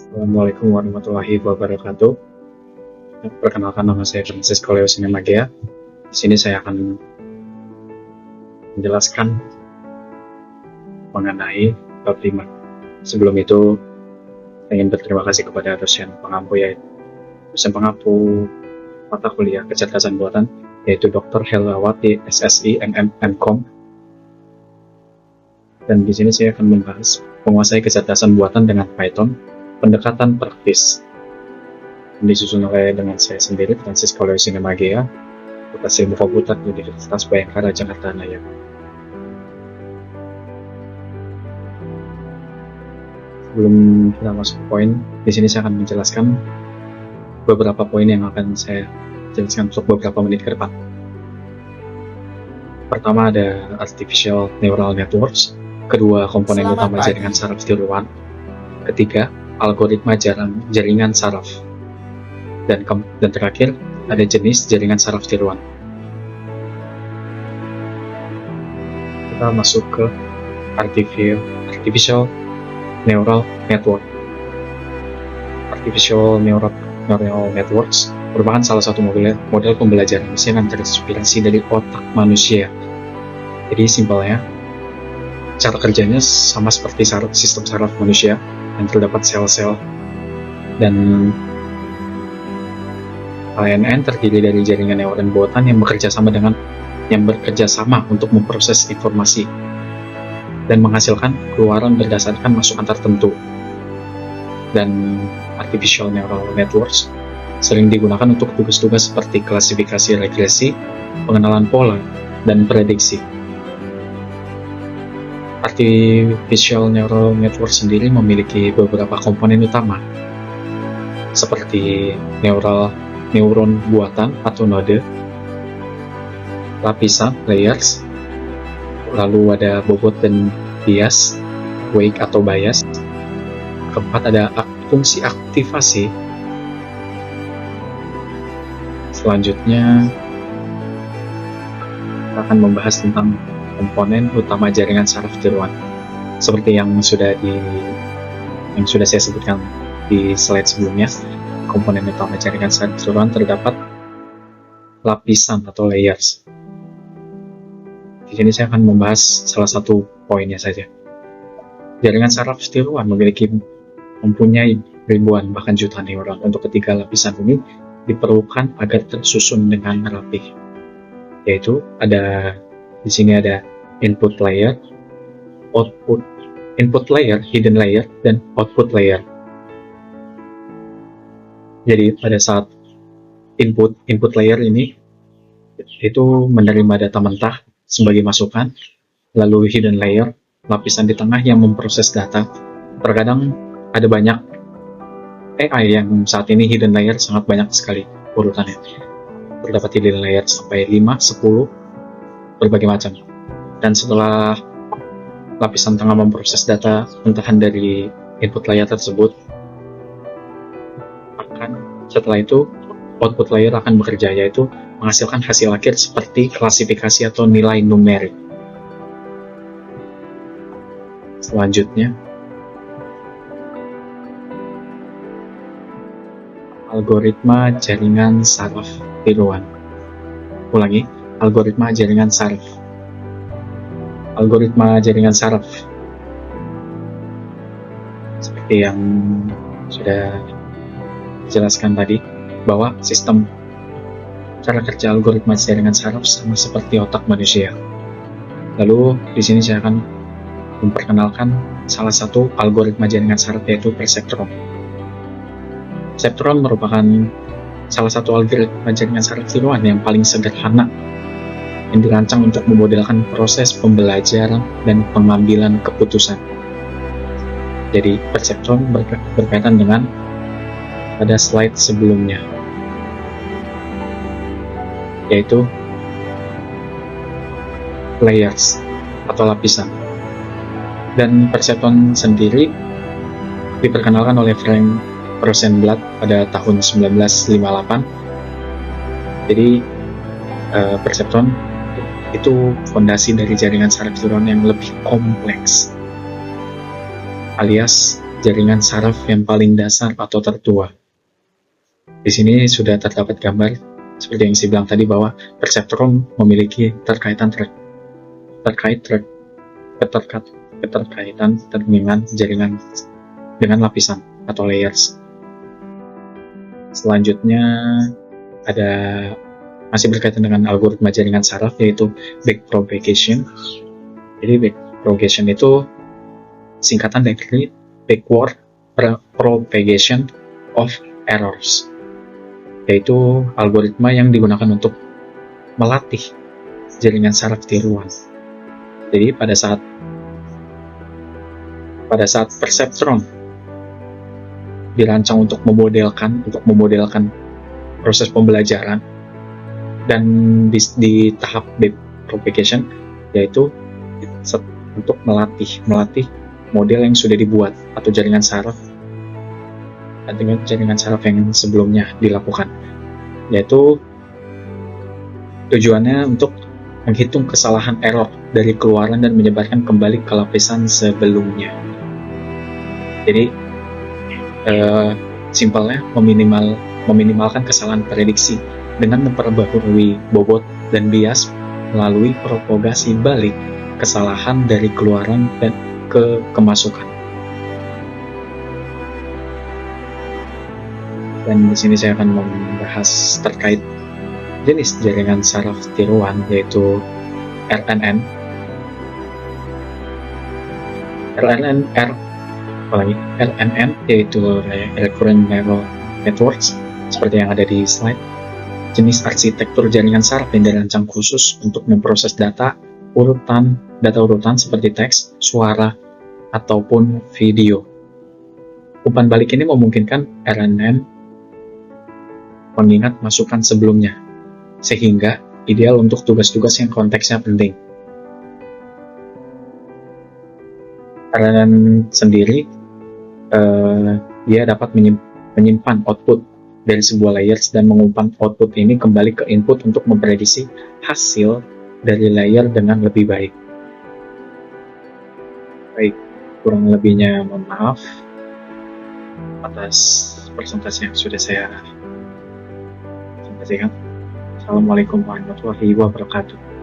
Assalamualaikum warahmatullahi wabarakatuh. Perkenalkan, nama saya Francisco Leo Sinemagea. Di sini saya akan menjelaskan mengenai bab 5. Sebelum itu, saya ingin berterima kasih kepada dosen pengampu mata kuliah kecerdasan buatan, yaitu Dr. Helawati SSI MM.Com. Dan di sini saya akan membahas menguasai kecerdasan buatan dengan Python, pendekatan praktis. Disusun oleh dengan saya sendiri, Francisco Leo Sinemagea, Fakultas Ilmu Komputer Universitas Bhayangkara, Jakarta Naya. Sebelum kita masuk ke poin, di sini saya akan menjelaskan beberapa poin yang akan saya jelaskan untuk beberapa menit ke depan. Pertama ada Artificial Neural Networks, kedua komponen utama jaringan saraf tiruan, ketiga algoritma jaringan saraf, dan terakhir ada jenis jaringan saraf tiruan. Kita masuk ke Artificial Neural Network. Artificial Neural Networks merupakan salah satu model pembelajaran mesin yang terinspirasi dari otak manusia. Jadi simpelnya, cara kerjanya sama seperti sistem saraf manusia yang terdapat sel-sel, dan ANN terdiri dari jaringan neuron buatan yang bekerja sama untuk memproses informasi dan menghasilkan keluaran berdasarkan masukan tertentu. Dan Artificial Neural Networks sering digunakan untuk tugas-tugas seperti klasifikasi regresi, pengenalan pola, dan prediksi. Artificial Neural Network sendiri memiliki beberapa komponen utama, seperti neuron buatan atau node, lapisan layers, lalu ada bobot dan bias, wake atau bias. Keempat ada fungsi aktivasi. Selanjutnya kita akan membahas tentang komponen utama jaringan saraf tiruan. Seperti yang sudah saya sebutkan di slide sebelumnya, komponen utama jaringan saraf tiruan terdapat lapisan atau layers. Di sini saya akan membahas salah satu poinnya saja. Jaringan saraf tiruan mempunyai ribuan bahkan jutaan neuron. Untuk ketiga lapisan ini diperlukan agar tersusun dengan rapi. Yaitu di sini ada input layer, input layer, hidden layer, dan output layer. Jadi pada saat input layer ini itu menerima data mentah sebagai masukan, lalu hidden layer, lapisan di tengah yang memproses data. Terkadang ada banyak AI yang saat ini hidden layer sangat banyak sekali urutannya. Terdapat hidden layer sampai 5, 10, berbagai macam. Dan setelah lapisan tengah memproses data mentahan dari input layer tersebut, setelah itu output layer akan bekerja, yaitu menghasilkan hasil akhir seperti klasifikasi atau nilai numerik. Selanjutnya, algoritma jaringan saraf tiruan. Ulangi, algoritma jaringan saraf. Algoritma jaringan saraf seperti yang sudah dijelaskan tadi, bahwa sistem cara kerja algoritma jaringan saraf sama seperti otak manusia. Lalu di sini saya akan memperkenalkan salah satu algoritma jaringan saraf, yaitu perseptron. Perseptron merupakan salah satu algoritma jaringan saraf tiruan yang paling sederhana yang dirancang untuk memodelkan proses pembelajaran dan pengambilan keputusan. Jadi perseptron berkaitan dengan pada slide sebelumnya, yaitu layers atau lapisan. Dan perseptron sendiri diperkenalkan oleh Frank Rosenblatt pada tahun 1958. Jadi perseptron itu fondasi dari jaringan saraf tiruan yang lebih kompleks, alias jaringan saraf yang paling dasar atau tertua. Di sini sudah terdapat gambar seperti yang saya bilang tadi bahwa perseptron memiliki keterkaitan dengan jaringan dengan lapisan atau layers. Selanjutnya ada masih berkaitan dengan algoritma jaringan saraf, yaitu backpropagation. Jadi backpropagation itu singkatan dari backward propagation of errors, yaitu algoritma yang digunakan untuk melatih jaringan saraf tiruan. Jadi pada saat perseptron dirancang untuk memodelkan proses pembelajaran, dan di tahap backpropagation, yaitu untuk melatih model yang sudah dibuat atau jaringan saraf dengan jaringan saraf yang sebelumnya dilakukan, yaitu tujuannya untuk menghitung kesalahan error dari keluaran dan menyebarkan kembali ke lapisan sebelumnya. Jadi simpelnya meminimalkan kesalahan prediksi dengan memperbaharui bobot dan bias melalui propagasi balik kesalahan dari keluaran dan ke kemasukan. Dan di sini saya akan membahas terkait jenis jaringan saraf tiruan, yaitu RNN. RNN yaitu Recurrent Neural Networks, seperti yang ada di slide. Jenis arsitektur jaringan saraf yang dirancang khusus untuk memproses data urutan seperti teks, suara, ataupun video. Umpan balik ini memungkinkan RNN mengingat masukan sebelumnya, sehingga ideal untuk tugas-tugas yang konteksnya penting. RNN sendiri dia dapat menyimpan output dari sebuah layers dan mengumpan output ini kembali ke input untuk memprediksi hasil dari layer dengan lebih baik. Baik, kurang lebihnya mohon maaf atas presentasi yang sudah saya sampaikan. Assalamualaikum warahmatullahi wabarakatuh.